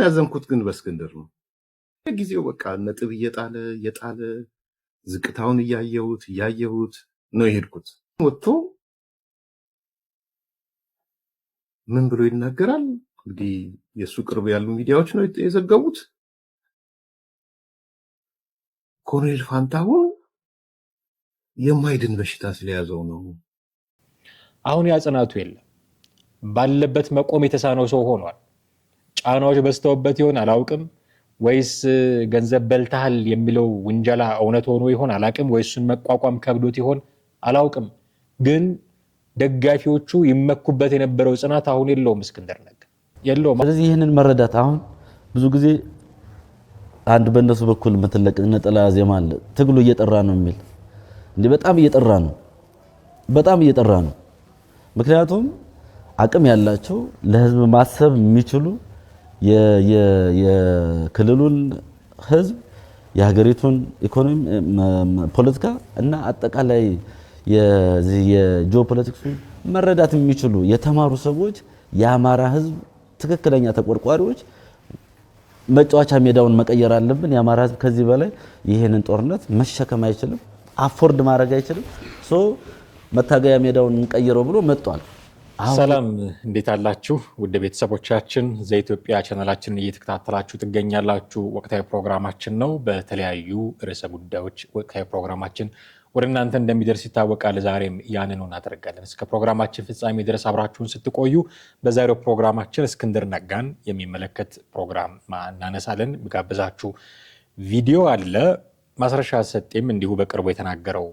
ያዘንኩት ግን በእስክንድር ነው። ጊዜው በቃ ነጥብ እየጣለ ዝቅታውን እያየሁት ነው የሄድኩት። ወጥቶ ምን ብሎ ይናገራል? እንግዲህ የሱ ቅርብ ያሉ ሚዲያዎች ነው የዘገቡት። ኮሎኔል ፋንታሁን የማይድን በሽታ ስለያዘው ነው። አሁን ያጽናቱ የለም፣ ባለበት መቆም የተሳነው ሰው ሆኗል። ጫናዎች በስተውበት ይሆን አላውቅም፣ ወይስ ገንዘብ በልታል የሚለው ውንጀላ እውነት ሆኖ ይሆን አላውቅም፣ ወይሱን መቋቋም ከብዶት ይሆን አላውቅም። ግን ደጋፊዎቹ ይመኩበት የነበረው ጽናት አሁን የለውም፣ እስክንድር ነጋ የለውም። ስለዚህ ይህንን መረዳት አሁን ብዙ ጊዜ አንድ በእነሱ በኩል መተለቅ ነጠላ ዜማ አለ፣ ትግሉ እየጠራ ነው የሚል እንዴ፣ በጣም እየጠራ ነው። ምክንያቱም አቅም ያላቸው ለህዝብ ማሰብ የሚችሉ የክልሉን ህዝብ የሀገሪቱን ኢኮኖሚ ፖለቲካ እና አጠቃላይ የጂኦፖለቲክሱ መረዳት የሚችሉ የተማሩ ሰዎች የአማራ ህዝብ ትክክለኛ ተቆርቋሪዎች መጫወቻ ሜዳውን መቀየር አለብን። የአማራ ህዝብ ከዚህ በላይ ይሄንን ጦርነት መሸከም አይችልም፣ አፎርድ ማድረግ አይችልም። መታገያ ሜዳውን እንቀይረው ብሎ መጥቷል። ሰላም እንዴት አላችሁ? ውድ ቤተሰቦቻችን ዘኢትዮጵያ ቻናላችንን እየተከታተላችሁ ትገኛላችሁ። ወቅታዊ ፕሮግራማችን ነው። በተለያዩ ርዕሰ ጉዳዮች ወቅታዊ ፕሮግራማችን ወደ እናንተ እንደሚደርስ ይታወቃል። ዛሬም ያንኑ እናደርጋለን። እስከ ፕሮግራማችን ፍጻሜ ድረስ አብራችሁን ስትቆዩ በዛሬው ፕሮግራማችን እስክንድር ነጋን የሚመለከት ፕሮግራም እናነሳለን። ጋብዛችሁ ቪዲዮ አለ። ማስረሻ ሰጤም እንዲሁ በቅርቡ የተናገረው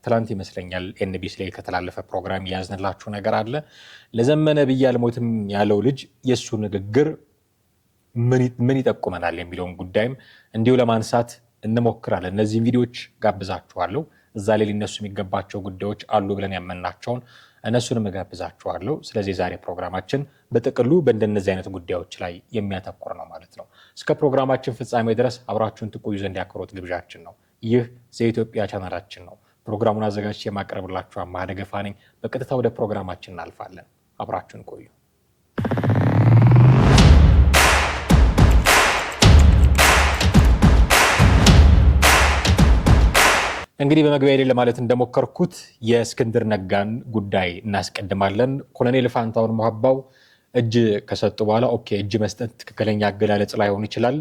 ትላንት ይመስለኛል ኤንቢሲ ላይ ከተላለፈ ፕሮግራም ያዝንላችሁ ነገር አለ። ለዘመነ ብዬ አልሞትም ያለው ልጅ የሱ ንግግር ምን ይጠቁመናል የሚለውን ጉዳይም እንዲሁ ለማንሳት እንሞክራለን። እነዚህን ቪዲዮዎች ጋብዛችኋለሁ። እዛ ላይ ሊነሱ የሚገባቸው ጉዳዮች አሉ ብለን ያመናቸውን እነሱንም ጋብዛችኋለሁ። ስለዚህ ዛሬ ፕሮግራማችን በጥቅሉ በእንደነዚህ አይነት ጉዳዮች ላይ የሚያተኩር ነው ማለት ነው። እስከ ፕሮግራማችን ፍጻሜ ድረስ አብራችሁን ትቆዩ ዘንድ ያክብሮት ግብዣችን ነው። ይህ ዘኢትዮጵያ ቻናላችን ነው። ፕሮግራሙን አዘጋጅቼ የማቀርብላችሁ አማሃ ደገፋ ነኝ። በቀጥታ ወደ ፕሮግራማችን እናልፋለን። አብራችሁን ቆዩ። እንግዲህ በመግቢያ ላይ ለማለት እንደሞከርኩት የእስክንድር ነጋን ጉዳይ እናስቀድማለን። ኮሎኔል ፋንታሁን ሞሀባው እጅ ከሰጡ በኋላ እጅ መስጠት ትክክለኛ አገላለጽ ላይሆን ይችላል።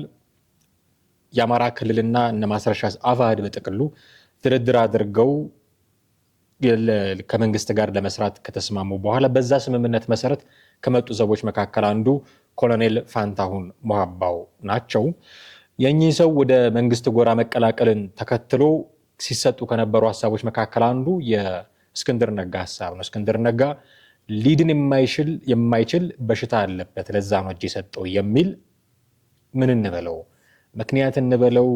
የአማራ ክልልና እነ ማስረሻ አፋሕድ በጥቅሉ ድርድር አድርገው ከመንግስት ጋር ለመስራት ከተስማሙ በኋላ በዛ ስምምነት መሰረት ከመጡ ሰዎች መካከል አንዱ ኮሎኔል ፋንታሁን ሞሀባው ናቸው። የኚህ ሰው ወደ መንግስት ጎራ መቀላቀልን ተከትሎ ሲሰጡ ከነበሩ ሀሳቦች መካከል አንዱ የእስክንድር ነጋ ሀሳብ ነው። እስክንድር ነጋ ሊድን የማይችል በሽታ አለበት፣ ለዛ ነው እጅ የሰጠው የሚል ምን እንበለው ምክንያት እንበለው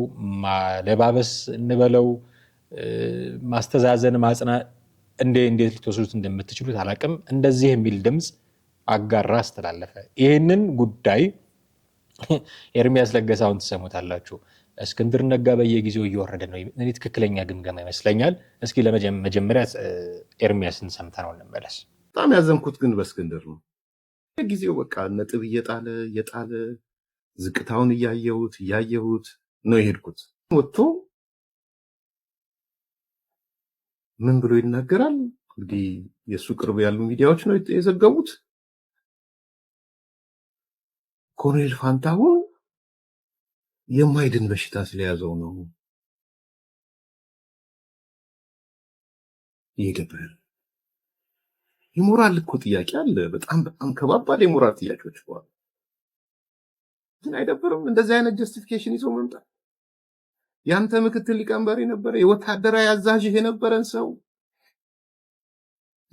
ማለባበስ እንበለው ማስተዛዘን ማጽና እንዴት ልትወስዱት እንደምትችሉት አላቅም። እንደዚህ የሚል ድምፅ አጋራ አስተላለፈ። ይህንን ጉዳይ ኤርሚያስ ለገሳውን ትሰሙታላችሁ። እስክንድር ነጋ በየጊዜው እየወረደ ነው። እኔ ትክክለኛ ግምገማ ይመስለኛል። እስኪ ለመጀመሪያ ኤርሚያስን ሰምተ ነው እንመለስ። በጣም ያዘንኩት ግን በእስክንድር ነው። ጊዜው በቃ ነጥብ እየጣለ ዝቅታውን እያየሁት ነው የሄድኩት። ወጥቶ ምን ብሎ ይናገራል? እንግዲህ የሱ ቅርብ ያሉ ሚዲያዎች ነው የዘገቡት። ኮሎኔል ፋንታሁን የማይድን በሽታ ስለያዘው ነው ይገባል። የሞራል እኮ ጥያቄ አለ። በጣም ከባባድ የሞራል ጥያቄዎች አሉ። አይደብርም? እንደዚህ አይነት ጀስቲፊኬሽን ይዞ መምጣት። ያንተ ምክትል ሊቀመንበር የነበረ የወታደራዊ አዛዥ የነበረን ሰው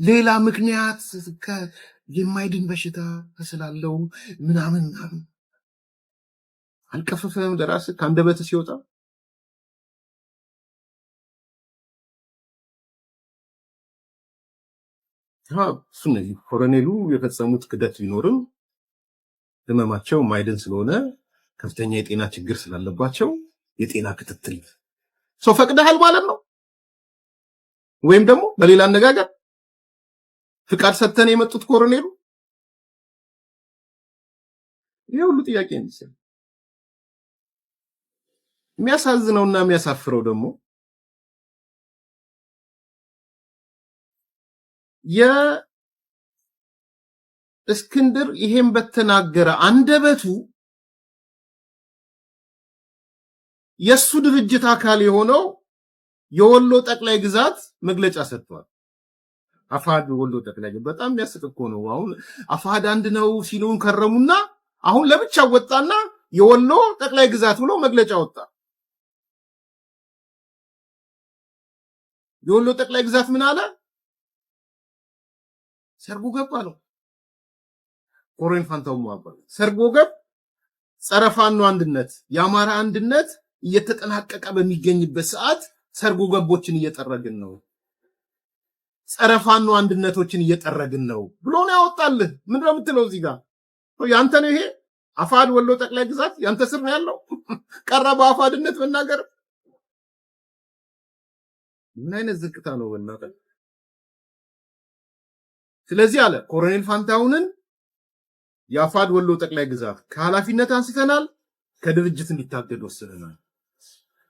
ሌላ ምክንያት የማይድን በሽታ ስላለው ምናምን አልቀፈፈም ለራስህ ከአንደበት ሲወጣ? እሱ እነዚህ ኮሎኔሉ የፈጸሙት ክደት ቢኖርም ህመማቸው ማይድን ስለሆነ ከፍተኛ የጤና ችግር ስላለባቸው የጤና ክትትል ሰው ፈቅደሃል ማለት ነው። ወይም ደግሞ በሌላ አነጋገር ፍቃድ ሰጥተን የመጡት ኮሎኔሉ ይሄ ሁሉ ጥያቄ ነው። የሚያሳዝነውና የሚያሳፍረው ደግሞ የእስክንድር ይሄን በተናገረ አንደበቱ የሱ ድርጅት አካል የሆነው የወሎ ጠቅላይ ግዛት መግለጫ ሰጥቷል። አፋድ ወሎ ጠቅላይ በጣም የሚያስቅ እኮ ነው። አሁን አፋድ አንድ ነው ሲሉን ከረሙና አሁን ለብቻ ወጣና የወሎ ጠቅላይ ግዛት ብሎ መግለጫ ወጣ። የወሎ ጠቅላይ ግዛት ምን አለ? ሰርጎ ገብ አለው። ኮሎኔል ፋንታው ሙአባ ሰርጎ ገብ ጸረ ፋኖ አንድነት የአማራ አንድነት እየተጠናቀቀ በሚገኝበት ሰዓት ሰርጎ ገቦችን እየጠረግን ነው፣ ጸረ ፋኖ አንድነቶችን እየጠረግን ነው ብሎ ነው ያወጣልህ። ምንድን ነው የምትለው? እዚህ ጋር ያንተ ነው ይሄ አፋድ ወሎ ጠቅላይ ግዛት ያንተ ስር ነው ያለው። ቀረበ አፋድነት መናገር ምን አይነት ዝቅታ ነው በእናትህ? ስለዚህ አለ ኮሎኔል ፋንታውንን የአፋድ ወሎ ጠቅላይ ግዛት ከኃላፊነት አንስተናል፣ ከድርጅት እንዲታገድ ወስነናል።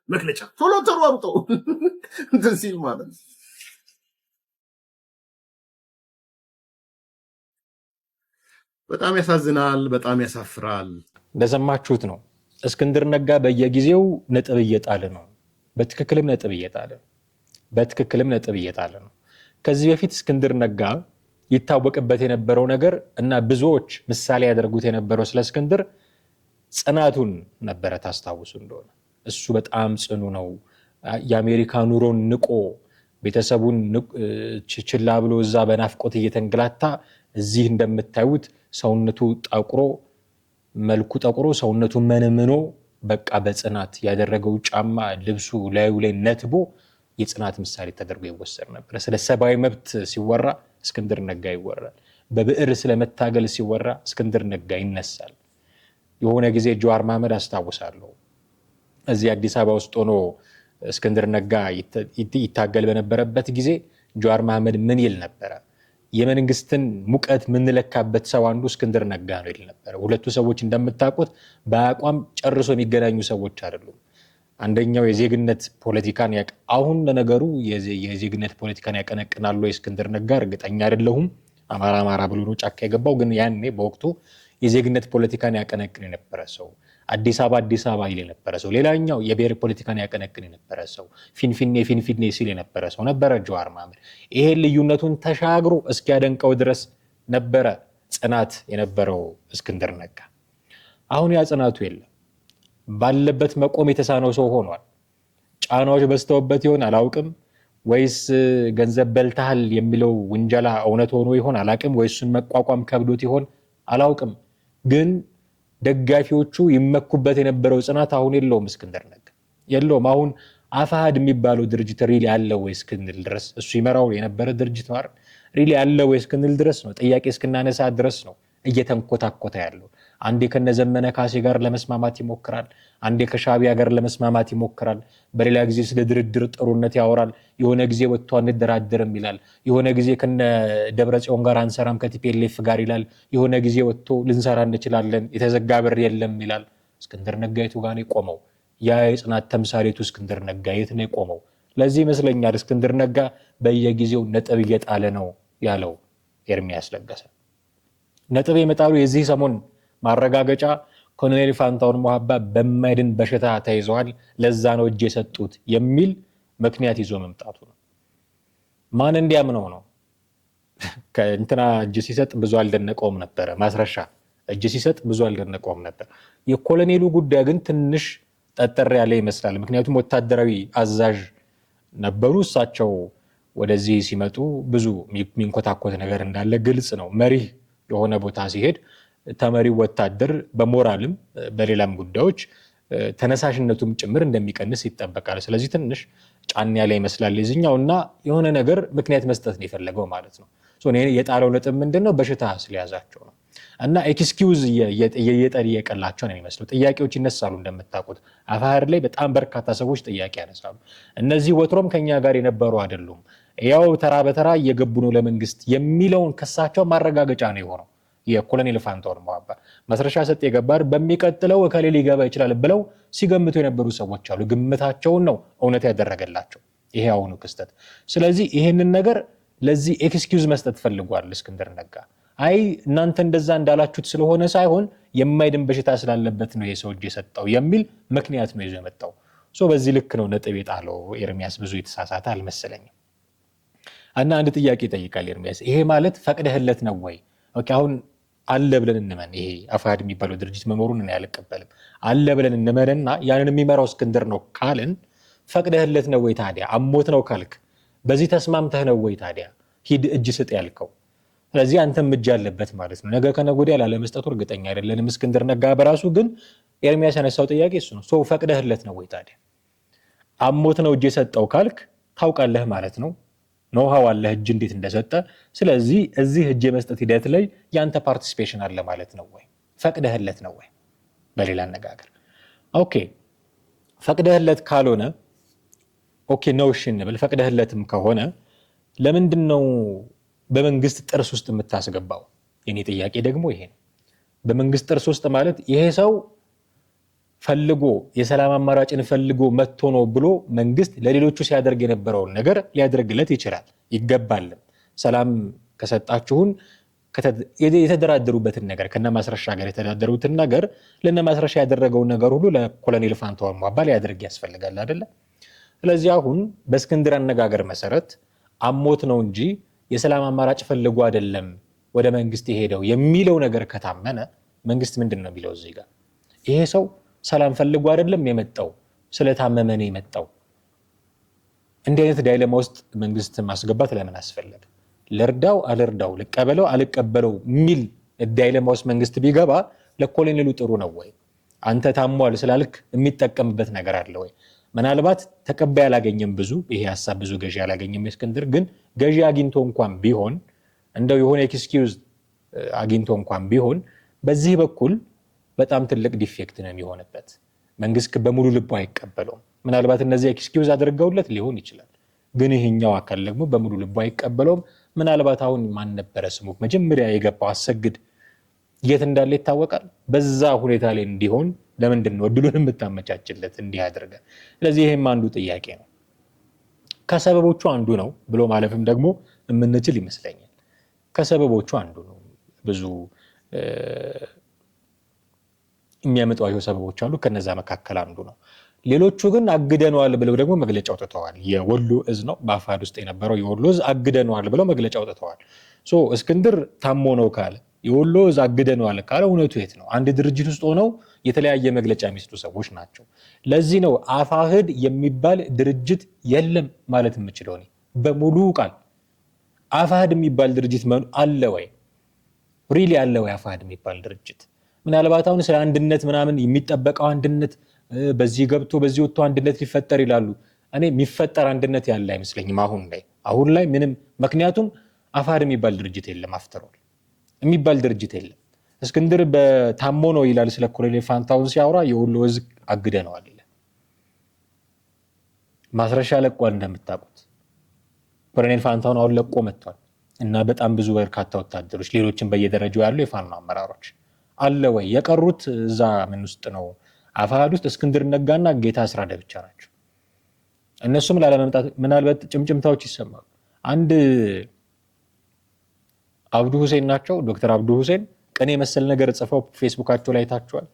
መግለጫ ቶሎ ተሯሩጦ እንትን ሲል ማለት ነው። በጣም ያሳዝናል፣ በጣም ያሳፍራል። እንደሰማችሁት ነው። እስክንድር ነጋ በየጊዜው ነጥብ እየጣለ ነው። በትክክልም ነጥብ እየጣለ ነው። ከዚህ በፊት እስክንድር ነጋ ይታወቅበት የነበረው ነገር እና ብዙዎች ምሳሌ ያደርጉት የነበረው ስለ እስክንድር ጽናቱን ነበረ። ታስታውሱ እንደሆነ እሱ በጣም ጽኑ ነው። የአሜሪካ ኑሮን ንቆ ቤተሰቡን ችላ ብሎ እዛ በናፍቆት እየተንገላታ እዚህ እንደምታዩት ሰውነቱ ጠቁሮ መልኩ ጠቁሮ ሰውነቱ መንምኖ በቃ በጽናት ያደረገው ጫማ ልብሱ ላዩ ላይ ነትቦ የጽናት ምሳሌ ተደርጎ ይወሰድ ነበር። ስለ ሰብአዊ መብት ሲወራ እስክንድር ነጋ ይወራል። በብዕር ስለመታገል ሲወራ እስክንድር ነጋ ይነሳል። የሆነ ጊዜ ጀዋር መሐመድ አስታውሳለሁ እዚህ አዲስ አበባ ውስጥ ሆኖ እስክንድር ነጋ ይታገል በነበረበት ጊዜ ጀዋር መሐመድ ምን ይል ነበረ? የመንግስትን ሙቀት ምንለካበት ሰው አንዱ እስክንድር ነጋ ነው ይል ነበረ። ሁለቱ ሰዎች እንደምታውቁት በአቋም ጨርሶ የሚገናኙ ሰዎች አይደሉም። አንደኛው የዜግነት ፖለቲካን አሁን ለነገሩ የዜግነት ፖለቲካን ያቀነቅናሉ የእስክንድር ነጋ እርግጠኛ አይደለሁም። አማራ ብሎ ነው ጫካ የገባው። ግን ያኔ በወቅቱ የዜግነት ፖለቲካን ያቀነቅን የነበረ ሰው፣ አዲስ አበባ ይል የነበረ ሰው፣ ሌላኛው የብሔር ፖለቲካን ያቀነቅን የነበረ ሰው፣ ፊንፊኔ ሲል የነበረ ሰው ነበረ ጀዋር መሐመድ። ይሄ ልዩነቱን ተሻግሮ እስኪያደንቀው ድረስ ነበረ ጽናት የነበረው እስክንድር ነጋ። አሁን ያ ጽናቱ የለም። ባለበት መቆም የተሳነው ሰው ሆኗል። ጫናዎች በስተውበት ይሆን አላውቅም፣ ወይስ ገንዘብ በልተሃል የሚለው ውንጀላ እውነት ሆኖ ይሆን አላውቅም፣ ወይስ እሱን መቋቋም ከብዶት ይሆን አላውቅም። ግን ደጋፊዎቹ ይመኩበት የነበረው ጽናት አሁን የለውም። እስክንድር ነጋ የለውም። አሁን አፋሕድ የሚባለው ድርጅት ሪሊ ያለው ወይ እስክንድር ድረስ እሱ ይመራው የነበረ ድርጅት ነው አይደል? ሪሊ ያለው ወይ እስክንድር ድረስ ነው ጥያቄ እስክናነሳ ድረስ ነው እየተንኮታኮተ ያለው። አንዴ ከነዘመነ ካሴ ጋር ለመስማማት ይሞክራል፣ አንዴ ከሻዕቢያ ጋር ለመስማማት ይሞክራል። በሌላ ጊዜ ስለ ድርድር ጥሩነት ያወራል። የሆነ ጊዜ ወጥቶ አንደራደርም ይላል። የሆነ ጊዜ ከነ ደብረጽዮን ጋር አንሰራም ከቲፒኤልኤፍ ጋር ይላል። የሆነ ጊዜ ወጥቶ ልንሰራ እንችላለን የተዘጋ በር የለም ይላል። እስክንድር ነጋ የቱ ጋር ነው የቆመው? ያ የጽናት ተምሳሌቱ እስክንድር ነጋ የት ነው የቆመው? ለዚህ ይመስለኛል እስክንድር ነጋ በየጊዜው ነጥብ እየጣለ ነው ያለው ኤርሚያስ ለገሰ። ነጥብ የመጣሉ የዚህ ሰሞን ማረጋገጫ ኮሎኔል ፋንታውን ሙአባ በማይድን በሽታ ተይዘዋል፣ ለዛ ነው እጅ የሰጡት የሚል ምክንያት ይዞ መምጣቱ ነው። ማን እንዲያምነው ነው? ከእንትና እጅ ሲሰጥ ብዙ አልደነቀውም ነበረ። ማስረሻ እጅ ሲሰጥ ብዙ አልደነቀውም ነበር። የኮሎኔሉ ጉዳይ ግን ትንሽ ጠጠር ያለ ይመስላል። ምክንያቱም ወታደራዊ አዛዥ ነበሩ። እሳቸው ወደዚህ ሲመጡ ብዙ የሚንኮታኮት ነገር እንዳለ ግልጽ ነው። መሪህ የሆነ ቦታ ሲሄድ ተመሪው ወታደር በሞራልም በሌላም ጉዳዮች ተነሳሽነቱም ጭምር እንደሚቀንስ ይጠበቃል። ስለዚህ ትንሽ ጫን ያለ ይመስላል የዚህኛው እና የሆነ ነገር ምክንያት መስጠት ነው የፈለገው ማለት ነው። የጣለው ነጥብ ምንድነው? በሽታ ስለያዛቸው ነው እና ኤክስኪውዝ እየጠየቀላቸው ነው የሚመስለው። ጥያቄዎች ይነሳሉ። እንደምታውቁት አፋሕድ ላይ በጣም በርካታ ሰዎች ጥያቄ ያነሳሉ። እነዚህ ወትሮም ከኛ ጋር የነበሩ አይደሉም፣ ያው ተራ በተራ እየገቡ ነው ለመንግስት የሚለውን ከሳቸው ማረጋገጫ ነው የሆነው። የኮሎኔል ፋንታሁን ሟባ ማስረሻ ሰጤ ገባር በሚቀጥለው እከሌ ሊገባ ይችላል ብለው ሲገምቱ የነበሩ ሰዎች አሉ። ግምታቸውን ነው እውነት ያደረገላቸው ይሄ አሁኑ ክስተት። ስለዚህ ይሄንን ነገር ለዚህ ኤክስኪውዝ መስጠት ፈልጓል እስክንድር ነጋ። አይ እናንተ እንደዛ እንዳላችሁት ስለሆነ ሳይሆን የማይድን በሽታ ስላለበት ነው የሰው እጅ የሰጠው የሚል ምክንያት ነው ይዞ የመጣው። በዚህ ልክ ነው ነጥብ የጣለው ኤርሚያስ። ብዙ የተሳሳተ አልመሰለኝም። እና አንድ ጥያቄ ይጠይቃል ኤርሚያስ፣ ይሄ ማለት ፈቅደህለት ነው ወይ? ኦኬ አሁን አለ ብለን እንመን፣ ይሄ አፋሕድ የሚባለው ድርጅት መኖሩን እኔ አልቀበልም። አለ ብለን እንመንና ያንን የሚመራው እስክንድር ነው ካልን ፈቅደህለት ነው ወይ ታዲያ? አሞት ነው ካልክ በዚህ ተስማምተህ ነው ወይ ታዲያ ሂድ እጅ ስጥ ያልከው? ስለዚህ አንተም እጅ አለበት ማለት ነው። ነገ ከነገ ወዲያ ላለመስጠቱ እርግጠኛ አይደለንም እስክንድር ነጋ በራሱ። ግን ኤርሚያስ ያነሳው ጥያቄ እሱ ነው። ፈቅደህለት ነው ወይ ታዲያ? አሞት ነው እጅ የሰጠው ካልክ ታውቃለህ ማለት ነው። ኖሃው አለ እጅ እንዴት እንደሰጠ። ስለዚህ እዚህ እጅ የመስጠት ሂደት ላይ ያንተ ፓርቲሲፔሽን አለ ማለት ነው ወይ? ፈቅደህለት ነው ወይ? በሌላ አነጋገር ኦኬ ፈቅደህለት ካልሆነ ኦኬ ነው እሺ እንበል። ፈቅደህለትም ከሆነ ለምንድን ነው በመንግስት ጥርስ ውስጥ የምታስገባው? የኔ ጥያቄ ደግሞ ይሄ ነው። በመንግስት ጥርስ ውስጥ ማለት ይሄ ሰው ፈልጎ የሰላም አማራጭን ፈልጎ መጥቶ ነው ብሎ መንግስት ለሌሎቹ ሲያደርግ የነበረውን ነገር ሊያደርግለት ይችላል ይገባልም። ሰላም ከሰጣችሁን የተደራደሩበትን ነገር ከነማስረሻ ጋር የተደራደሩትን ነገር ለነማስረሻ ያደረገውን ነገር ሁሉ ለኮሎኔል ፋንታሁን ሟባ ሊያደርግ ያስፈልጋል አይደለ? ስለዚህ አሁን በእስክንድር አነጋገር መሰረት አሞት ነው እንጂ የሰላም አማራጭ ፈልጎ አይደለም ወደ መንግስት የሄደው የሚለው ነገር ከታመነ መንግስት ምንድን ነው የሚለው እዚህ ጋር? ይሄ ሰው ሰላም ፈልጎ አይደለም የመጣው ስለታመመ ነው የመጣው። እንዲህ አይነት ዳይለማ ውስጥ መንግስት ማስገባት ለምን አስፈለገ? ልርዳው አልርዳው፣ ልቀበለው አልቀበለው የሚል ዳይለማ ውስጥ መንግስት ቢገባ ለኮሎኔሉ ጥሩ ነው ወይ? አንተ ታሟል ስላልክ የሚጠቀምበት ነገር አለ ወይ? ምናልባት ተቀባይ አላገኘም፣ ብዙ ይሄ ሐሳብ ብዙ ገዢ አላገኘም እስክንድር። ግን ገዢ አግኝቶ እንኳን ቢሆን እንደው የሆነ ኤክስኪውዝ አግኝቶ እንኳን ቢሆን በዚህ በኩል በጣም ትልቅ ዲፌክት ነው የሚሆንበት። መንግስት በሙሉ ልቡ አይቀበለውም። ምናልባት እነዚህ ኤክስኪውዝ አድርገውለት ሊሆን ይችላል። ግን ይሄኛው አካል ደግሞ በሙሉ ልቡ አይቀበለውም። ምናልባት አሁን ማን ነበረ ስሙ መጀመሪያ የገባው አሰግድ የት እንዳለ ይታወቃል። በዛ ሁኔታ ላይ እንዲሆን ለምንድን ነው እድሉን የምታመቻችለት እንዲህ አድርገ? ስለዚህ ይሄም አንዱ ጥያቄ ነው፣ ከሰበቦቹ አንዱ ነው ብሎ ማለፍም ደግሞ የምንችል ይመስለኛል። ከሰበቦቹ አንዱ ነው። ብዙ የሚያመጣቸው ሰበቦች አሉ፣ ከነዛ መካከል አንዱ ነው። ሌሎቹ ግን አግደነዋል ብለው ደግሞ መግለጫ አውጥተዋል። የወሎ እዝ ነው በአፋሕድ ውስጥ የነበረው የወሎ እዝ አግደነዋል ብለው መግለጫ አውጥተዋል። እስክንድር ታሞ ነው ካለ የወሎ እዝ አግደነዋል ካለ እውነቱ የት ነው? አንድ ድርጅት ውስጥ ሆነው የተለያየ መግለጫ የሚሰጡ ሰዎች ናቸው። ለዚህ ነው አፋሕድ የሚባል ድርጅት የለም ማለት የምችለው እኔ በሙሉ ቃል። አፋሕድ የሚባል ድርጅት አለ ወይ? ሪሊ አለ ወይ አፋሕድ የሚባል ድርጅት? ምናልባት አሁን ስለ አንድነት ምናምን የሚጠበቀው አንድነት በዚህ ገብቶ በዚህ ወጥቶ አንድነት ሊፈጠር ይላሉ። እኔ የሚፈጠር አንድነት ያለ አይመስለኝም አሁን ላይ ምንም። ምክንያቱም አፋሕድ የሚባል ድርጅት የለም፣ አፍተሮል የሚባል ድርጅት የለም። እስክንድር በታሞ ነው ይላል ስለ ኮሎኔል ፋንታሁን ሲያወራ፣ የወሎ እዝ አግደነዋል ይላል። ማስረሻ ለቋል። እንደምታውቁት ኮሎኔል ፋንታሁን አሁን ለቆ መጥቷል እና በጣም ብዙ በርካታ ወታደሮች ሌሎችን በየደረጃው ያሉ የፋኖ አመራሮች አለ ወይ? የቀሩት እዛ ምን ውስጥ ነው? አፋሕድ ውስጥ እስክንድር ነጋና ጌታ አስራደ ብቻ ናቸው። እነሱም ላለመምጣት ምናልባት ጭምጭምታዎች ይሰማሉ። አንድ አብዱ ሁሴን ናቸው፣ ዶክተር አብዱ ሁሴን ቅኔ መሰል ነገር ጽፈው ፌስቡካቸው ላይ ታቸዋል።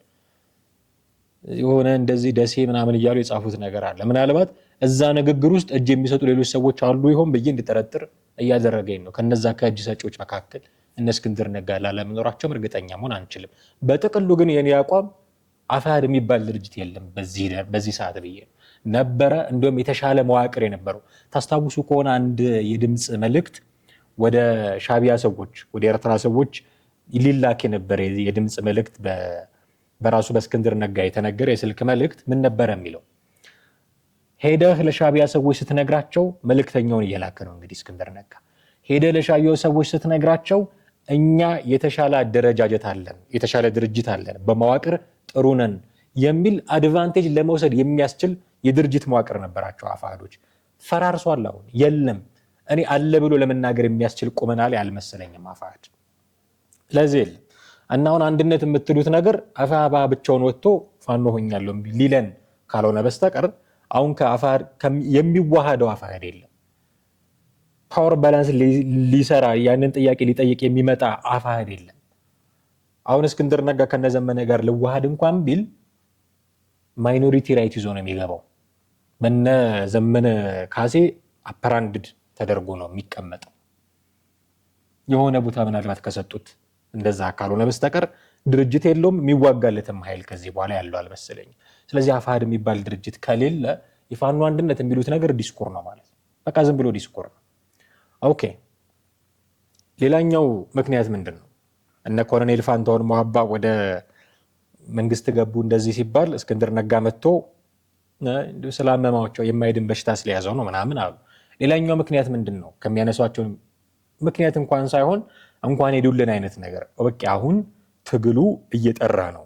የሆነ እንደዚህ ደሴ ምናምን እያሉ የጻፉት ነገር አለ። ምናልባት እዛ ንግግር ውስጥ እጅ የሚሰጡ ሌሎች ሰዎች አሉ ይሆን ብዬ እንድጠረጥር እያደረገኝ ነው። ከነዛ ከእጅ ሰጪዎች መካከል እነ እስክንድር ነጋ ላለመኖራቸውም እርግጠኛ መሆን አንችልም። በጥቅሉ ግን የኔ አቋም አፋሕድ የሚባል ድርጅት የለም በዚህ ሰዓት ብዬ ነበረ። እንዲሁም የተሻለ መዋቅር የነበረው ታስታውሱ ከሆነ አንድ የድምፅ መልእክት ወደ ሻቢያ ሰዎች ወደ ኤርትራ ሰዎች ሊላክ የነበረ የድምፅ መልእክት በራሱ በእስክንድር ነጋ የተነገረ የስልክ መልእክት ምን ነበረ የሚለው? ሄደህ ለሻቢያ ሰዎች ስትነግራቸው መልእክተኛውን እየላከ ነው እንግዲህ እስክንድር ነጋ። ሄደህ ለሻቢያ ሰዎች ስትነግራቸው እኛ የተሻለ አደረጃጀት አለን፣ የተሻለ ድርጅት አለን፣ በመዋቅር ጥሩ ነን የሚል አድቫንቴጅ ለመውሰድ የሚያስችል የድርጅት መዋቅር ነበራቸው አፋሕዶች። ፈራርሷል። አሁን የለም። እኔ አለ ብሎ ለመናገር የሚያስችል ቁመና ላይ አልመሰለኝም አፋሕድ። ለዚህ እና አሁን አንድነት የምትሉት ነገር አፋባ ብቻውን ወጥቶ ፋኖ ሆኛለሁ ሊለን ካልሆነ በስተቀር አሁን ከአፋር የሚዋሃደው አፋር የለም። ፓወር ባላንስ ሊሰራ ያንን ጥያቄ ሊጠይቅ የሚመጣ አፋር የለም። አሁን እስክንድር ነጋ ከነዘመነ ጋር ልዋሃድ እንኳን ቢል ማይኖሪቲ ራይት ይዞ ነው የሚገባው። በነ ዘመነ ካሴ አፐራንድድ ተደርጎ ነው የሚቀመጠው። የሆነ ቦታ ምናልባት ከሰጡት እንደዛ ካልሆነ በስተቀር ድርጅት የለውም። የሚዋጋለትም ኃይል ከዚህ በኋላ ያለው አልመሰለኝም። ስለዚህ አፋሕድ የሚባል ድርጅት ከሌለ የፋኖ አንድነት የሚሉት ነገር ዲስኩር ነው ማለት ነው። በቃ ዝም ብሎ ዲስኩር ነው። ኦኬ፣ ሌላኛው ምክንያት ምንድን ነው? እነ ኮሎኔል ፋንታሁን ሞሀባ ወደ መንግስት ገቡ እንደዚህ ሲባል እስክንድር ነጋ መጥቶ ስላመማቸው የማይድን በሽታ ስለያዘው ነው ምናምን አሉ። ሌላኛው ምክንያት ምንድን ነው? ከሚያነሷቸው ምክንያት እንኳን ሳይሆን እንኳን ሄዱልን አይነት ነገር በቃ አሁን ትግሉ እየጠራ ነው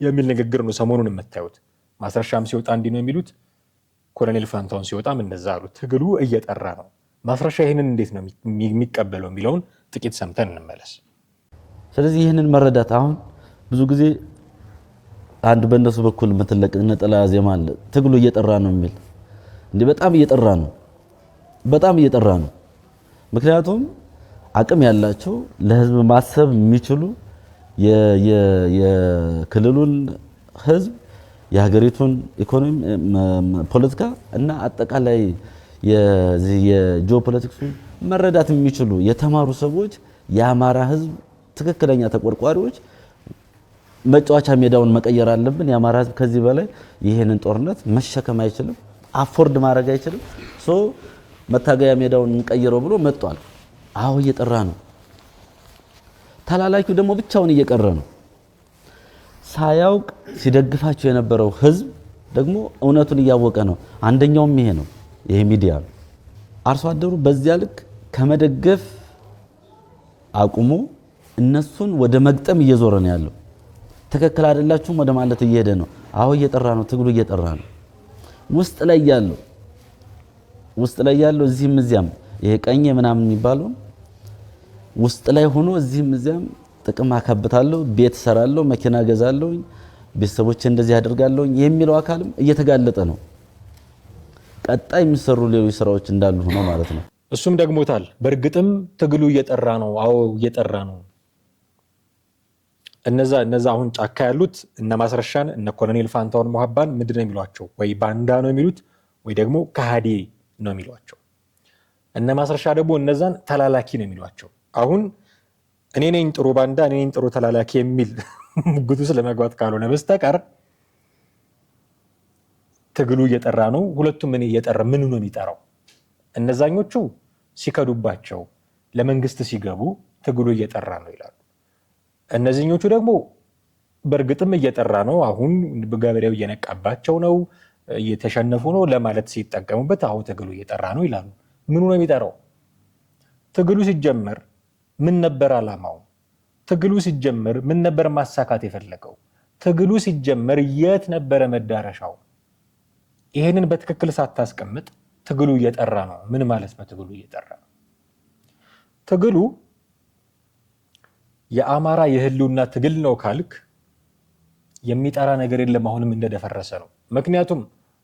የሚል ንግግር ነው ሰሞኑን የምታዩት። ማስረሻም ሲወጣ እንዲህ ነው የሚሉት፣ ኮሎኔል ፋንታሁን ሲወጣም እንደዛ አሉ። ትግሉ እየጠራ ነው። ማስረሻ ይህንን እንዴት ነው የሚቀበለው የሚለውን ጥቂት ሰምተን እንመለስ። ስለዚህ ይህንን መረዳት አሁን ብዙ ጊዜ አንድ በእነሱ በኩል የምትለቅ ነጠላ ዜማ አለ፣ ትግሉ እየጠራ ነው የሚል እንዴ፣ በጣም እየጠራ ነው፣ በጣም እየጠራ ነው። ምክንያቱም አቅም ያላቸው ለህዝብ ማሰብ የሚችሉ የክልሉን ህዝብ የሀገሪቱን ኢኮኖሚ፣ ፖለቲካ እና አጠቃላይ የጂኦፖለቲክሱን መረዳት የሚችሉ የተማሩ ሰዎች የአማራ ህዝብ ትክክለኛ ተቆርቋሪዎች መጫወቻ ሜዳውን መቀየር አለብን። የአማራ ህዝብ ከዚህ በላይ ይሄንን ጦርነት መሸከም አይችልም፣ አፎርድ ማድረግ አይችልም። መታገያ ሜዳውን እንቀይረው ብሎ መጥቷል። አዎ እየጠራ ነው። ተላላኪው ደግሞ ብቻውን እየቀረ ነው። ሳያውቅ ሲደግፋቸው የነበረው ህዝብ ደግሞ እውነቱን እያወቀ ነው። አንደኛውም ይሄ ነው። ይሄ ሚዲያ አርሶ አደሩ በዚያ ልክ ከመደገፍ አቁሞ እነሱን ወደ መግጠም እየዞረ ነው ያለው። ትክክል አይደላችሁም ወደ ማለት እየሄደ ነው። አዎ እየጠራ ነው። ትግሉ እየጠራ ነው። ውስጥ ላይ ያለው እዚህም እዚያም ይሄ ቀኝ ምናምን የሚባለው ውስጥ ላይ ሆኖ እዚህም እዚያም ጥቅም አካብታለሁ፣ ቤት ሰራለሁ፣ መኪና ገዛለሁ፣ ቤተሰቦች እንደዚህ አደርጋለሁ የሚለው አካልም እየተጋለጠ ነው። ቀጣይ የሚሰሩ ሌሎች ስራዎች እንዳሉ ሆኖ ማለት ነው። እሱም ደግሞታል። በእርግጥም ትግሉ እየጠራ ነው። አዎ እየጠራ ነው። እነዛ አሁን ጫካ ያሉት እነ ማስረሻን እነ ኮሎኔል ፋንታሁን ሞሀባን ምንድን ነው የሚሏቸው? ወይ ባንዳ ነው የሚሉት ወይ ደግሞ ከሃዲ ነው የሚሏቸው። እነ ማስረሻ ደግሞ እነዛን ተላላኪ ነው የሚሏቸው። አሁን እኔ ነኝ ጥሩ ባንዳ፣ እኔ ነኝ ጥሩ ተላላኪ የሚል ሙግቱ ስለመግባት ካልሆነ በስተቀር ትግሉ እየጠራ ነው። ሁለቱም እኔ እየጠራ ምኑ ነው የሚጠራው? እነዛኞቹ ሲከዱባቸው ለመንግስት ሲገቡ ትግሉ እየጠራ ነው ይላሉ። እነዚህኞቹ ደግሞ በእርግጥም እየጠራ ነው፣ አሁን ገበሬው እየነቃባቸው ነው፣ እየተሸነፉ ነው ለማለት ሲጠቀሙበት አሁን ትግሉ እየጠራ ነው ይላሉ። ምኑ ነው የሚጠራው? ትግሉ ሲጀመር ምን ነበር ዓላማው? ትግሉ ሲጀመር ምን ነበር ማሳካት የፈለገው? ትግሉ ሲጀመር የት ነበረ መዳረሻው? ይሄንን በትክክል ሳታስቀምጥ ትግሉ እየጠራ ነው ምን ማለት ነው? ትግሉ እየጠራ ነው። ትግሉ የአማራ የህልውና ትግል ነው ካልክ የሚጠራ ነገር የለም። አሁንም እንደደፈረሰ ነው። ምክንያቱም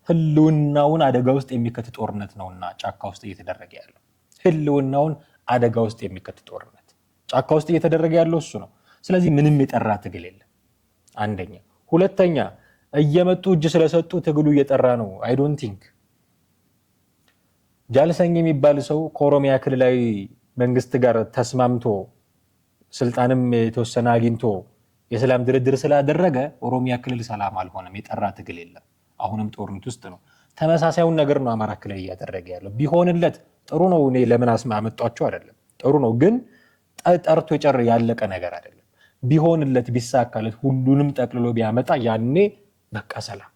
ህልውናውን አደጋ ውስጥ የሚከት ጦርነት ነውና ጫካ ውስጥ እየተደረገ ያለው ህልውናውን አደጋ ውስጥ የሚከት ጦርነት ጫካ ውስጥ እየተደረገ ያለው እሱ ነው። ስለዚህ ምንም የጠራ ትግል የለም። አንደኛ። ሁለተኛ እየመጡ እጅ ስለሰጡ ትግሉ እየጠራ ነው። አይ ዶንት ቲንክ ጃልሰኝ የሚባል ሰው ከኦሮሚያ ክልላዊ መንግስት ጋር ተስማምቶ ስልጣንም የተወሰነ አግኝቶ የሰላም ድርድር ስላደረገ ኦሮሚያ ክልል ሰላም አልሆነም። የጠራ ትግል የለም። አሁንም ጦርነት ውስጥ ነው። ተመሳሳዩን ነገር ነው አማራ ክልል እያደረገ ያለው። ቢሆንለት ጥሩ ነው። እኔ ለምን አመጣቸው አይደለም፣ ጥሩ ነው። ግን ጠርቶ የጨር ያለቀ ነገር አይደለም። ቢሆንለት ቢሳካለት ሁሉንም ጠቅልሎ ቢያመጣ ያኔ በቃ ሰላም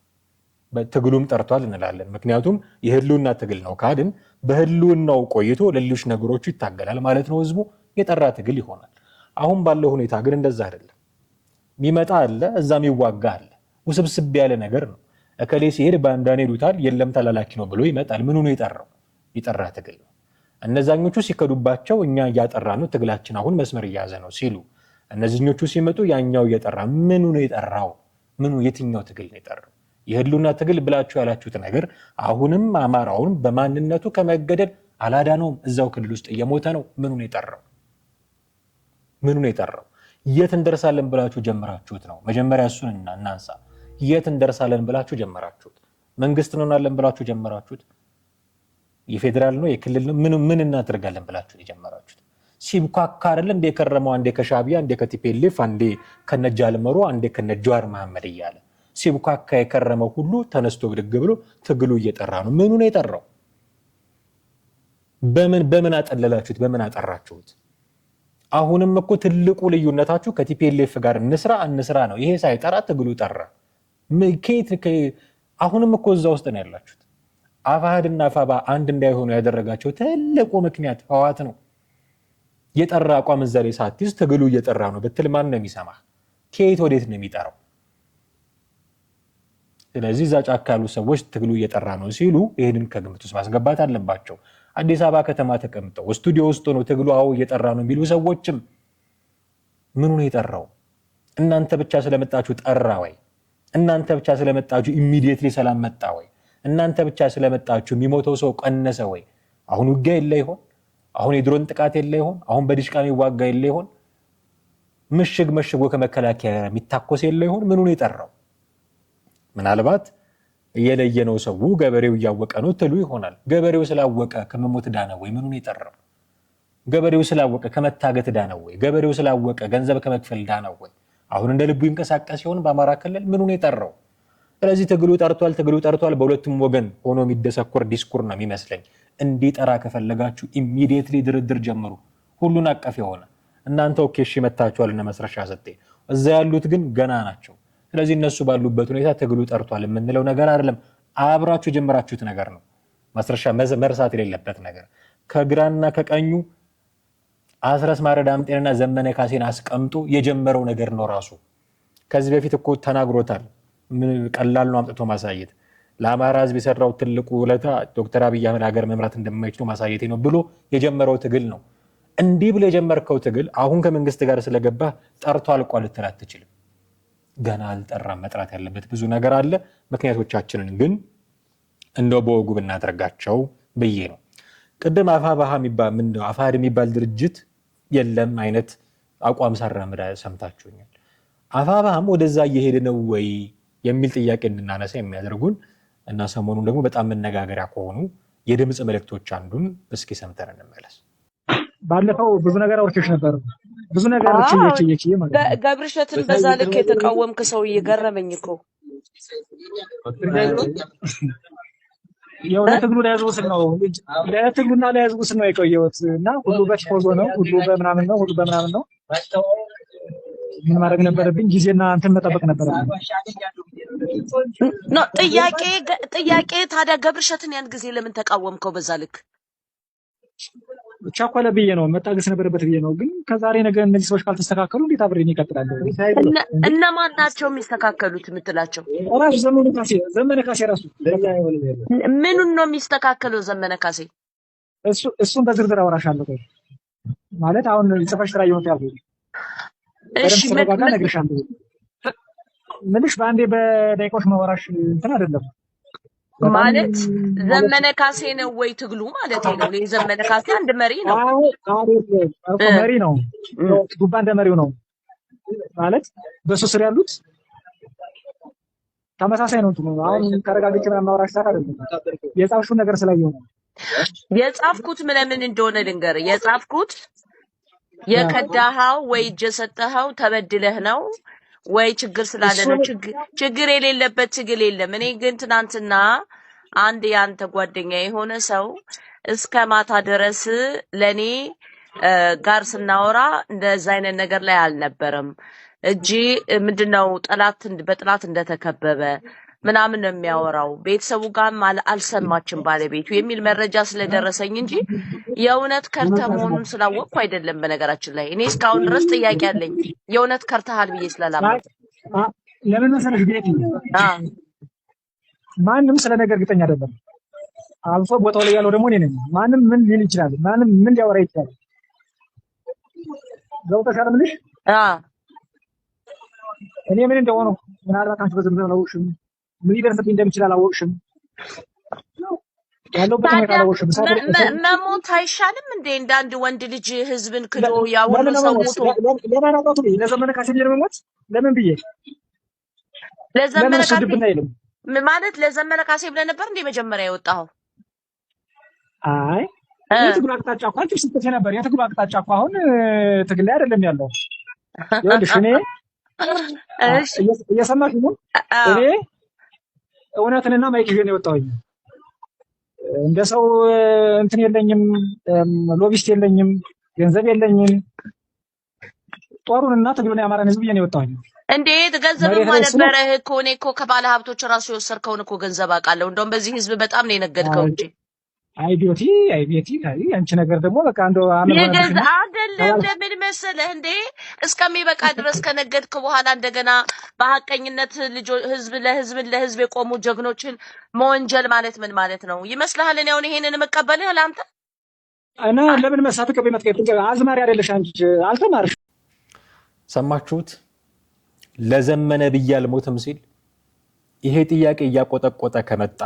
ትግሉም ጠርቷል እንላለን። ምክንያቱም የህልውና ትግል ነው ካድን በህልውናው ቆይቶ ለሌሎች ነገሮቹ ይታገላል ማለት ነው። ህዝቡ የጠራ ትግል ይሆናል። አሁን ባለው ሁኔታ ግን እንደዛ አይደለም። የሚመጣ አለ፣ እዛም ይዋጋ አለ። ውስብስብ ያለ ነገር ነው። እከሌ ሲሄድ ባንዳኔ ይሉታል፣ የለም ተላላኪ ነው ብሎ ይመጣል። ምኑ ነው የጠራው? የጠራ ትግል ነው። እነዛኞቹ ሲከዱባቸው እኛ እያጠራ ነው ትግላችን አሁን መስመር እያያዘ ነው ሲሉ እነዚህኞቹ ሲመጡ ያኛው እየጠራ ምኑ ነው የጠራው? ምኑ የትኛው ትግል ነው የጠራው? የህልውና ትግል ብላችሁ ያላችሁት ነገር አሁንም አማራውን በማንነቱ ከመገደል አላዳነውም። እዛው ክልል ውስጥ እየሞተ ነው። ምኑ ነው የጠራው? ምኑ ነው የጠራው? የት እንደርሳለን ብላችሁ ጀመራችሁት ነው? መጀመሪያ እሱን እናንሳ። የት እንደርሳለን ብላችሁ ጀመራችሁት? መንግስት እንሆናለን ብላችሁ ጀመራችሁት? የፌዴራል ነው የክልል ነው ምን እናደርጋለን ብላችሁ የጀመራችሁት? ሲብኳካ አይደለም እንደ የከረመው አንዴ ከሻቢያ አንዴ ከቲፒኤልኤፍ አንዴ ከነጃልመሮ አንዴ ከነጃዋር መሐመድ እያለ ሲብኳካ የከረመው ሁሉ ተነስቶ ብድግ ብሎ ትግሉ እየጠራ ነው። ምኑ ነው የጠራው? በምን አጠለላችሁት? በምን አጠራችሁት? አሁንም እኮ ትልቁ ልዩነታችሁ ከቲፒኤልኤፍ ጋር እንስራ ነው። ይሄ ሳይጠራ ትግሉ ጠራ። አሁንም እኮ እዛ ውስጥ ነው ያላችሁት። አፋሕድና አፋባ አንድ እንዳይሆኑ ያደረጋቸው ትልቁ ምክንያት ህወሓት ነው። የጠራ አቋም እዛ ላይ ሳትይዝ ትግሉ እየጠራ ነው ብትል ማን ነው የሚሰማህ? ከየት ወዴት ነው የሚጠራው? ስለዚህ እዛ ጫካ ያሉ ሰዎች ትግሉ እየጠራ ነው ሲሉ ይህንን ከግምት ውስጥ ማስገባት አለባቸው። አዲስ አበባ ከተማ ተቀምጠው ስቱዲዮ ውስጥ ነው ትግሉ እየጠራ ነው የሚሉ ሰዎችም ምኑ ነው የጠራው? እናንተ ብቻ ስለመጣችሁ ጠራ ወይ? እናንተ ብቻ ስለመጣችሁ ኢሚዲየትሊ ሰላም መጣ ወይ? እናንተ ብቻ ስለመጣችሁ የሚሞተው ሰው ቀነሰ ወይ? አሁን ውጊያ የለ ይሆን? አሁን የድሮን ጥቃት የለ ይሆን? አሁን በዲሽቃ የሚዋጋ የለ ይሆን? ምሽጎ ከመከላከያ የሚታኮስ የለ ይሆን? ምኑ ነው የጠራው? ምናልባት እየለየነው ሰው ገበሬው እያወቀ ነው ትሉ ይሆናል። ገበሬው ስላወቀ ከመሞት ዳነ ወይ? ምኑ ነው የጠራው? ገበሬው ስላወቀ ከመታገት ዳነ ወይ? ገበሬው ስላወቀ ገንዘብ ከመክፈል ዳነ ወይ? አሁን እንደ ልቡ ይንቀሳቀስ ይሆን? በአማራ ክልል ምኑ ነው የጠራው? ስለዚህ ትግሉ ጠርቷል። በሁለቱም ወገን ሆኖ የሚደሰኮር ዲስኩር ነው የሚመስለኝ። እንዲጠራ ከፈለጋችሁ ኢሚዲየትሊ ድርድር ጀምሩ፣ ሁሉን አቀፍ የሆነ እናንተ ኦኬ እሺ መታችኋል እነ መስረሻ ሰጤ፣ እዛ ያሉት ግን ገና ናቸው። ስለዚህ እነሱ ባሉበት ሁኔታ ትግሉ ጠርቷል የምንለው ነገር አይደለም፣ አብራችሁ የጀመራችሁት ነገር ነው። መስረሻ መርሳት የሌለበት ነገር ከግራና ከቀኙ አስረስ ማረ ዳምጤንና ዘመነ ካሴን አስቀምጦ የጀመረው ነገር ነው ራሱ። ከዚህ በፊት እኮ ተናግሮታል። ቀላል ነው አምጥቶ ማሳየት። ለአማራ ህዝብ የሰራው ትልቁ ውለታ ዶክተር አብይ አህመድ ሀገር መምራት እንደማይችሉ ማሳየቴ ነው ብሎ የጀመረው ትግል ነው። እንዲህ ብሎ የጀመርከው ትግል አሁን ከመንግስት ጋር ስለገባ ጠርቶ አልቋል ልትል አትችልም። ገና አልጠራም። መጥራት ያለበት ብዙ ነገር አለ። ምክንያቶቻችንን ግን እንደው በወጉ ብናደርጋቸው ብዬ ነው። ቅድም አፋሕድ የሚባል ድርጅት የለም አይነት አቋም ሳራምዳ ሰምታችሁኛል። አፋሕድም ወደዛ እየሄደ ነው ወይ የሚል ጥያቄ እንድናነሳ የሚያደርጉን እና ሰሞኑን ደግሞ በጣም መነጋገሪያ ከሆኑ የድምፅ መልእክቶች አንዱን እስኪ ሰምተን እንመለስ። ባለፈው ብዙ ነገር አውርቼሽ ነበር። ብዙ ነገር እቺ ማለት ገብርሸትን በዛ ልክ የተቃወምክ ሰው እየገረመኝ እኮ ያው ለትግሉ ላይ ያዝጉስ ነው የቆየሁት እና ሁሉ በቲፎዞ ነው፣ ሁሉ በምናምን ነው። ምን ማድረግ ነበረብኝ? ጊዜና እንትን መጠበቅ ነበረብኝ። ጥያቄ ታዲያ ገብርሸትን ያን ጊዜ ለምን ተቃወምከው? በዛ ልክ ቻኮለ ብዬ ነው መታገስ ነበረበት ብዬ ነው። ግን ከዛሬ ነገ እነዚህ ሰዎች ካልተስተካከሉ እንዴት አብሬን ይቀጥላል? እነማን ናቸው የሚስተካከሉት የምትላቸው? ራሱ ዘመነ ካሴ ራሱ ምኑን ነው የሚስተካከለው? ዘመነ ካሴ እሱን በዝርዝር አወራሻለሁ ማለት አሁን ጽፈሽ ስራ ይወጣ ያለው። እሺ ምንሽ በአንዴ በደቂቃዎች ማወራሽ እንትን አይደለም ማለት ዘመነ ካሴ ነው ወይ ትግሉ ማለት ነው? ዘመነ ካሴ አንድ መሪ ነው። መሪ ነው። ጉባ እንደ መሪው ነው ማለት በሱ ስር ያሉት ተመሳሳይ ነው። አሁን ተረጋግጬ ምናምን ማውራሽ ሰዓት አይደለም። የጻፍሽው ነገር ስላየው ነው የጻፍኩት። ምን እንደሆነ ልንገርህ። የጻፍኩት የከዳሃው ወይ እጅ ሰጠኸው ተበድለህ ነው ወይ ችግር ስላለ ነው? ችግር የሌለበት ትግል የለም። እኔ ግን ትናንትና አንድ ያንተ ጓደኛ የሆነ ሰው እስከ ማታ ድረስ ለኔ ጋር ስናወራ እንደዛ አይነት ነገር ላይ አልነበረም እጂ ምንድነው በጥላት እንደተከበበ ምናምን ነው የሚያወራው። ቤተሰቡ ጋር አልሰማችም ባለቤቱ የሚል መረጃ ስለደረሰኝ እንጂ የእውነት ከርተ መሆኑን ስላወቅኩ አይደለም። በነገራችን ላይ እኔ እስካሁን ድረስ ጥያቄ አለኝ የእውነት ከርተሃል ብዬ ስላላመንኩ። ለምን መሰለሽ ቤት ማንም ስለ ነገር እርግጠኛ አይደለም። አልፎ ቦታው ላይ ያለው ደግሞ እኔ ነኝ። ማንም ምን ሊል ይችላል? ማንም ምን ሊያወራ ይችላል? ገብቶሻል የምልሽ? እኔ ምን እንደሆነ ምናልባት አንቺ በዝም ብለሽ አላወቅሽም። ምን ሊደርስብኝ እንደሚችል አላወቅሽም። ያለሁበት ሁኔታ አላወቅሽም። መሞት አይሻልም እንዴ? እንደ አንድ ወንድ ልጅ ህዝብን ክዶ ያውሉ ሰው ለምን አውጣቱ ለዘመነ ካሴ ብዬ መሞት ለምን ብዬ ለዘመነ ካሴ ማለት ለዘመነ ካሴ ብለህ ነበር እንዴ መጀመሪያ የወጣኸው? አይ የትግሉ አቅጣጫ እኮ አንቺ ስትጽፊ ነበር። የትግሉ አቅጣጫ እኮ አሁን ትግል ላይ አይደለም ያለው። ይኸውልሽ እኔ እየሰማሽ ነው። እኔ እውነትንና ማይክ ይዤ ነው የወጣሁኝ። እንደ ሰው እንትን የለኝም፣ ሎቢስት የለኝም፣ ገንዘብ የለኝም። ጦሩንና ትግሉን የአማራን ህዝብ ብዬ ነው የወጣሁኝ። እንዴት ገንዘብማ ነበረህ እኮ። እኔ እኮ ከባለ ሀብቶች ራሱ የወሰድከውን እኮ ገንዘብ አውቃለሁ። እንደውም በዚህ ህዝብ በጣም ነው የነገድከው እንጂ አይ ቤቲ አንቺ ነገር ደግሞ በቃ እንደው የገዛ አይደለም። ለምን መሰለህ እንዴ እስከሚበቃ ድረስ ከነገድክ በኋላ እንደገና በሐቀኝነት ለህዝብ የቆሙ ጀግኖችን መወንጀል ማለት ምን ማለት ነው ይመስልሃል? እኔ አሁን ይሄንን መቀበልህ ለአንተ እና ለምን መሳት አዝማሪ አይደለሽ አንቺ አልተማርሽ። ሰማችሁት? ለዘመነ ብዬ አልሞትም ሲል ይሄ ጥያቄ እያቆጠቆጠ ከመጣ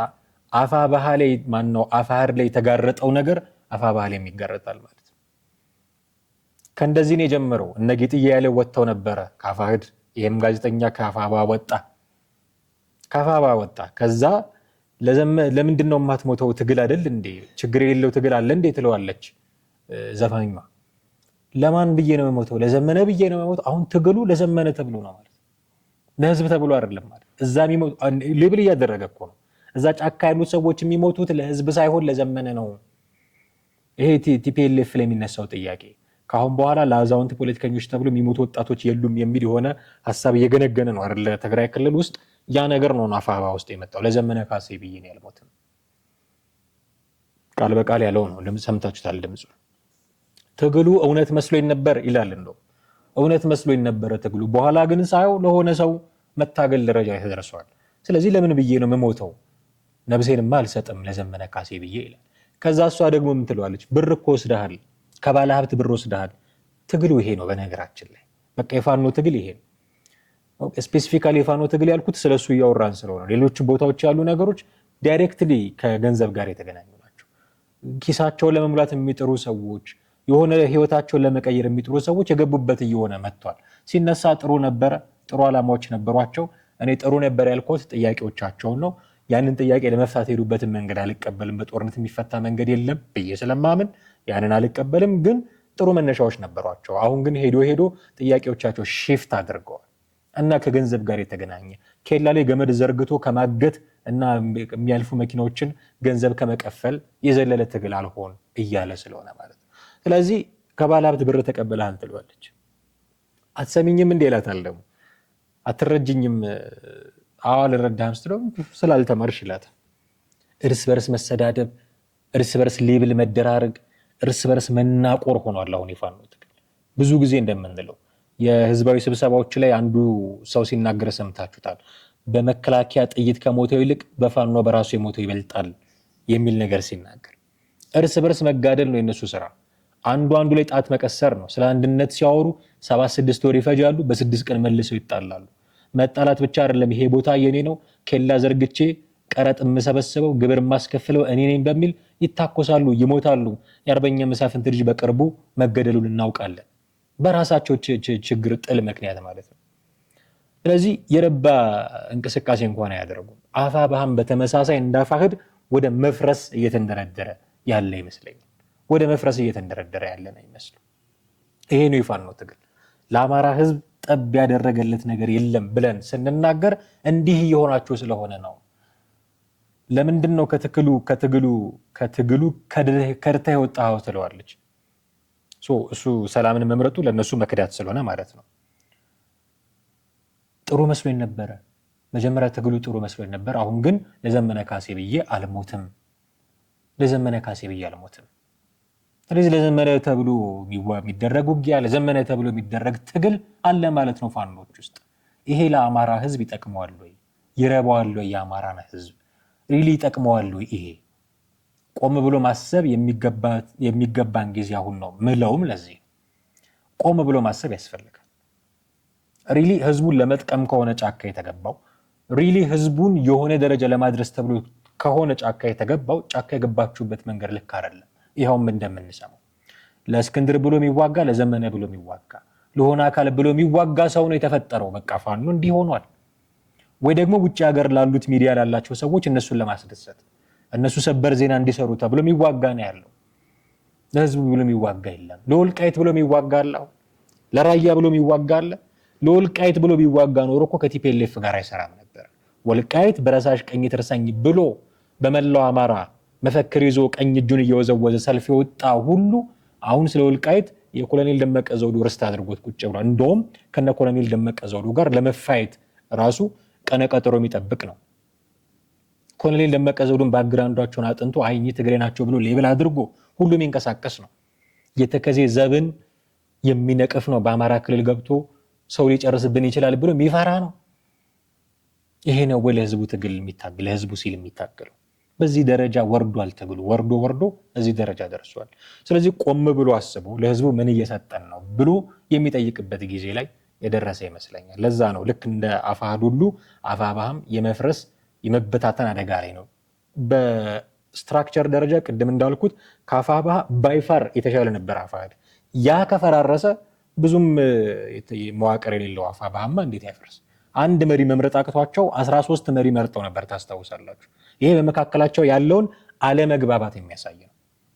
አፋብኃ ላይ ማነው አፋሕድ ላይ የተጋረጠው ነገር አፋብኃ ላይ የሚጋረጣል ማለት ነው። ከእንደዚህ ነው የጀመረው። እነ ጌጥዬ ያለ ወጥተው ነበረ ከአፋሕድ። ይሄም ጋዜጠኛ ከአፋብኃ ወጣ። ከዛ ለምንድን ነው የማትሞተው? ትግል አይደል እንዴ? ችግር የሌለው ትግል አለ እንዴ ትለዋለች ዘፋኟ። ለማን ብዬ ነው የምሞተው? ለዘመነ ብዬ ነው የምሞተው። አሁን ትግሉ ለዘመነ ተብሎ ነው ማለት ለህዝብ ተብሎ አይደለም ማለት። እዛ ሌብል እያደረገ እኮ ነው። እዛ ጫካ ያሉት ሰዎች የሚሞቱት ለህዝብ ሳይሆን ለዘመነ ነው። ይሄ ቲፒኤልኤፍ ላይ የሚነሳው ጥያቄ ከአሁን በኋላ ለአዛውንት ፖለቲከኞች ተብሎ የሚሞቱ ወጣቶች የሉም የሚል የሆነ ሀሳብ እየገነገነ ነው አይደል? ትግራይ ክልል ውስጥ ያ ነገር ነው አፋብኃ ውስጥ የመጣው። ለዘመነ ካሴ ብዬ ነው ያልሞትም ቃል በቃል ያለው ነው። ሰምታችሁታል ድምፁ። ትግሉ እውነት መስሎኝ ነበር ይላል። እንደው እውነት መስሎኝ ነበረ ትግሉ፣ በኋላ ግን ሳይው ለሆነ ሰው መታገል ደረጃ ተደርሷል። ስለዚህ ለምን ብዬ ነው የምሞተው? ነብሴንማ አልሰጥም ለዘመነ ካሴ ብዬ ይላል። ከዛ እሷ ደግሞ ምን ትለዋለች? ብር እኮ ወስደሃል፣ ከባለ ሀብት ብር ወስደሃል። ትግሉ ይሄ ነው በነገራችን ላይ። በቃ የፋኖ ትግል ይሄ ነው። ስፔሲፊካሊ የፋኖ ትግል ያልኩት ስለሱ እያወራን ስለሆነ፣ ሌሎች ቦታዎች ያሉ ነገሮች ዳይሬክትሊ ከገንዘብ ጋር የተገናኙ ናቸው። ኪሳቸውን ለመሙላት የሚጥሩ ሰዎች፣ የሆነ ህይወታቸውን ለመቀየር የሚጥሩ ሰዎች የገቡበት እየሆነ መጥቷል። ሲነሳ ጥሩ ነበረ፣ ጥሩ ዓላማዎች ነበሯቸው። እኔ ጥሩ ነበር ያልኩት ጥያቄዎቻቸውን ነው። ያንን ጥያቄ ለመፍታት ሄዱበትን መንገድ አልቀበልም። በጦርነት የሚፈታ መንገድ የለም ብዬ ስለማምን ያንን አልቀበልም። ግን ጥሩ መነሻዎች ነበሯቸው። አሁን ግን ሄዶ ጥያቄዎቻቸው ሺፍት አድርገዋል እና ከገንዘብ ጋር የተገናኘ ኬላ ላይ ገመድ ዘርግቶ ከማገት እና የሚያልፉ መኪናዎችን ገንዘብ ከመቀፈል የዘለለ ትግል አልሆን እያለ ስለሆነ ማለት ነው። ስለዚህ ከባለ ሀብት ብር ተቀበልሃል ትለዋለች። አትሰሚኝም እንዴ ይላታል። ደግሞ አትረጅኝም አልረዳህም ስትለው ስላልተማርሽ ይላታል። እርስ በርስ መሰዳደብ፣ እርስ በርስ ሌብል መደራረግ፣ እርስ በርስ መናቆር ሆኗል አሁን የፋኖ ትግል። ብዙ ጊዜ እንደምንለው የህዝባዊ ስብሰባዎች ላይ አንዱ ሰው ሲናገር ሰምታችሁታል። በመከላከያ ጥይት ከሞተው ይልቅ በፋኖ በራሱ የሞተው ይበልጣል የሚል ነገር ሲናገር፣ እርስ በርስ መጋደል ነው የነሱ ስራ። አንዱ ላይ ጣት መቀሰር ነው። ስለ አንድነት ሲያወሩ 7-6 ወር ይፈጃሉ፣ በ6 ቀን መልሰው ይጣላሉ። መጣላት ብቻ አይደለም፣ ይሄ ቦታ የኔ ነው፣ ኬላ ዘርግቼ ቀረጥ የምሰበስበው ግብር የማስከፍለው እኔ ነኝ በሚል ይታኮሳሉ፣ ይሞታሉ። የአርበኛ መሳፍንት ልጅ በቅርቡ መገደሉን እናውቃለን፣ በራሳቸው ችግር ጥል ምክንያት ማለት ነው። ስለዚህ የረባ እንቅስቃሴ እንኳን አያደርጉም። አፋብኃም በተመሳሳይ እንዳፋሕድ ወደ መፍረስ እየተንደረደረ ያለ ይመስለኛል። ወደ መፍረስ እየተንደረደረ ያለ ነው ይመስሉ። ይሄ ነው የፋኖ ትግል። ለአማራ ህዝብ ጠብ ያደረገለት ነገር የለም ብለን ስንናገር እንዲህ እየሆናችሁ ስለሆነ ነው። ለምንድን ነው ከትግሉ ከድተህ የወጣኸው ትለዋለች። እሱ ሰላምን መምረጡ ለነሱ መክዳት ስለሆነ ማለት ነው። ጥሩ መስሎኝ ነበረ መጀመሪያ ትግሉ ጥሩ መስሎኝ ነበር። አሁን ግን ለዘመነ ካሴ ብዬ አልሞትም፣ ለዘመነ ካሴ ብዬ አልሞትም። ስለዚህ ለዘመነ ተብሎ የሚደረግ ውጊያ፣ ለዘመነ ተብሎ የሚደረግ ትግል አለ ማለት ነው ፋኖች ውስጥ። ይሄ ለአማራ ህዝብ ይጠቅመዋል ወይ? ይረባዋል ወይ? የአማራን ህዝብ ሪሊ ይጠቅመዋል ወይ? ይሄ ቆም ብሎ ማሰብ የሚገባን ጊዜ አሁን ነው ምለውም ለዚህ ቆም ብሎ ማሰብ ያስፈልጋል። ሪሊ ህዝቡን ለመጥቀም ከሆነ ጫካ የተገባው ሪሊ ህዝቡን የሆነ ደረጃ ለማድረስ ተብሎ ከሆነ ጫካ የተገባው ጫካ የገባችሁበት መንገድ ልክ አይደለም። ይሄውም እንደምንሰማው ለእስክንድር ብሎ የሚዋጋ ለዘመነ ብሎ የሚዋጋ ለሆነ አካል ብሎ የሚዋጋ ሰው ነው የተፈጠረው። በቃ ፋኖ እንዲህ ሆኗል። ወይ ደግሞ ውጭ ሀገር ላሉት ሚዲያ ላላቸው ሰዎች እነሱን ለማስደሰት እነሱ ሰበር ዜና እንዲሰሩ ተብሎ የሚዋጋ ነው ያለው። ለህዝቡ ብሎ የሚዋጋ የለም። ለወልቃይት ብሎ የሚዋጋ አለ፣ ለራያ ብሎ የሚዋጋ አለ። ለወልቃይት ብሎ ቢዋጋ ኖሮ እኮ ከቲፒኤልኤፍ ጋር አይሰራም ነበር። ወልቃይት በረሳሽ ቀኝ ትርሳኝ ብሎ በመላው አማራ መፈክር ይዞ ቀኝ እጁን እየወዘወዘ ሰልፍ የወጣ ሁሉ አሁን ስለ ወልቃይት የኮሎኔል ደመቀ ዘውዱ ርስት አድርጎት ቁጭ ብሏል። እንደውም ከነ ኮሎኔል ደመቀ ዘውዱ ጋር ለመፋየት ራሱ ቀነቀጠሮ የሚጠብቅ ነው። ኮሎኔል ደመቀ ዘውዱን ባክግራውንዳቸውን አጥንቶ አይኝ ትግሬ ናቸው ብሎ ሌብል አድርጎ ሁሉም የሚንቀሳቀስ ነው። የተከዜ ዘብን የሚነቅፍ ነው። በአማራ ክልል ገብቶ ሰው ሊጨርስብን ይችላል ብሎ የሚፈራ ነው። ይሄ ነው ወይ ለህዝቡ ትግል የሚታገል ለህዝቡ ሲል የሚታገለው? በዚህ ደረጃ ወርዷል ትግሉ። ወርዶ እዚህ ደረጃ ደርሷል። ስለዚህ ቆም ብሎ አስቦ ለህዝቡ ምን እየሰጠን ነው ብሎ የሚጠይቅበት ጊዜ ላይ የደረሰ ይመስለኛል። ለዛ ነው ልክ እንደ አፋሕድ ሁሉ አፋብኃም የመፍረስ የመበታተን አደጋ ላይ ነው። በስትራክቸር ደረጃ ቅድም እንዳልኩት ከአፋብኃ ባይፋር የተሻለ ነበር አፋሕድ። ያ ከፈራረሰ ብዙም መዋቅር የሌለው አፋብኃማ እንዴት ያፈርስ? አንድ መሪ መምረጥ አቅቷቸው 13 መሪ መርጠው ነበር ታስታውሳላችሁ። ይሄ በመካከላቸው ያለውን አለመግባባት የሚያሳይ ነው።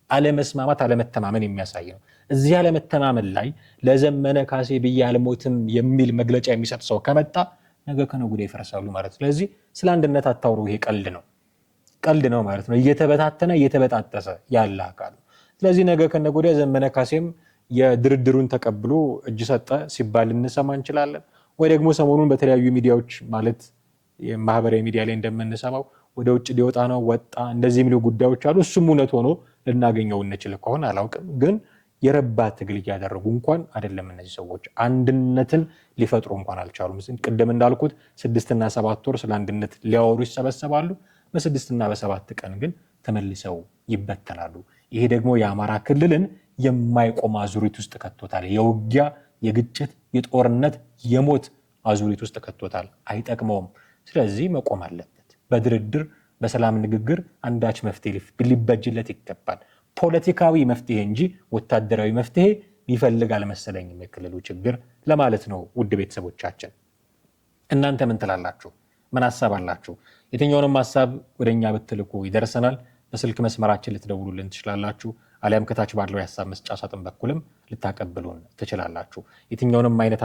አለመስማማት፣ አለመተማመን የሚያሳይ ነው። እዚህ አለመተማመን ላይ ለዘመነ ካሴ ብዬ አልሞትም የሚል መግለጫ የሚሰጥ ሰው ከመጣ ነገ ከነገ ወዲያ ይፈርሳሉ ማለት። ስለዚህ ስለ አንድነት አታውሩ። ይሄ ቀልድ ነው ማለት ነው። እየተበታተነ እየተበጣጠሰ ያለ አካል። ስለዚህ ነገ ከነገ ወዲያ ዘመነ ካሴም የድርድሩን ተቀብሎ እጅ ሰጠ ሲባል እንሰማ እንችላለን። ወይ ደግሞ ሰሞኑን በተለያዩ ሚዲያዎች ማለት የማህበራዊ ሚዲያ ላይ እንደምንሰማው ወደ ውጭ ሊወጣ ነው ወጣ እንደዚህ የሚሉ ጉዳዮች አሉ። እሱም እውነት ሆኖ ልናገኘው እንችል ከሆነ አላውቅም። ግን የረባ ትግል እያደረጉ እንኳን አይደለም እነዚህ ሰዎች አንድነትን ሊፈጥሩ እንኳን አልቻሉም። ቅድም እንዳልኩት 6 እና 7 ወር ስለ አንድነት ሊያወሩ ይሰበሰባሉ። በ6 እና በ7 ቀን ግን ተመልሰው ይበተናሉ። ይሄ ደግሞ የአማራ ክልልን የማይቆም አዙሪት ውስጥ ከቶታል። የውጊያ፣ የግጭት፣ የጦርነት፣ የሞት አዙሪት ውስጥ ከቶታል። አይጠቅመውም። ስለዚህ መቆም አለበት። በድርድር በሰላም ንግግር አንዳች መፍትሄ ሊበጅለት ይገባል። ፖለቲካዊ መፍትሄ እንጂ ወታደራዊ መፍትሄ ሊፈልግ አልመሰለኝም የክልሉ ችግር ለማለት ነው። ውድ ቤተሰቦቻችን እናንተ ምን ትላላችሁ? ምን ሐሳብ አላችሁ? የትኛውንም ሐሳብ ወደኛ ብትልኩ ይደርሰናል። በስልክ መስመራችን ልትደውሉልን ትችላላችሁ። አሊያም ከታች ባለው የሐሳብ መስጫ ሳጥን በኩልም ልታቀብሉን ትችላላችሁ። የትኛውንም አይነት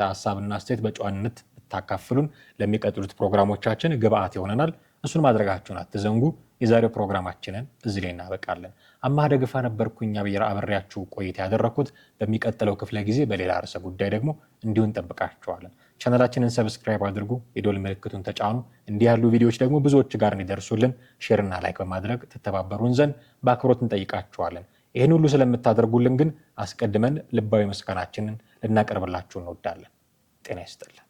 ሐሳብና አስተያየት በጨዋነት ብታካፍሉን ለሚቀጥሉት ፕሮግራሞቻችን ግብአት ይሆነናል። እሱን ማድረጋችሁን አትዘንጉ። የዛሬው ፕሮግራማችንን እዚህ ላይ እናበቃለን። አማሃ ደግፋ ነበርኩኝ አብሬያችሁ ቆይታ ያደረኩት። በሚቀጥለው ክፍለ ጊዜ በሌላ ርዕሰ ጉዳይ ደግሞ እንዲሁ እንጠብቃችኋለን። ቻናላችንን ሰብስክራይብ አድርጉ፣ የደወል ምልክቱን ተጫኑ። እንዲህ ያሉ ቪዲዮዎች ደግሞ ብዙዎች ጋር እንዲደርሱልን ሼር እና ላይክ በማድረግ ትተባበሩን ዘንድ በአክብሮት እንጠይቃችኋለን። ይህን ሁሉ ስለምታደርጉልን ግን አስቀድመን ልባዊ ምስጋናችንን ልናቀርብላችሁ እንወዳለን። ጤና ይስጥልን።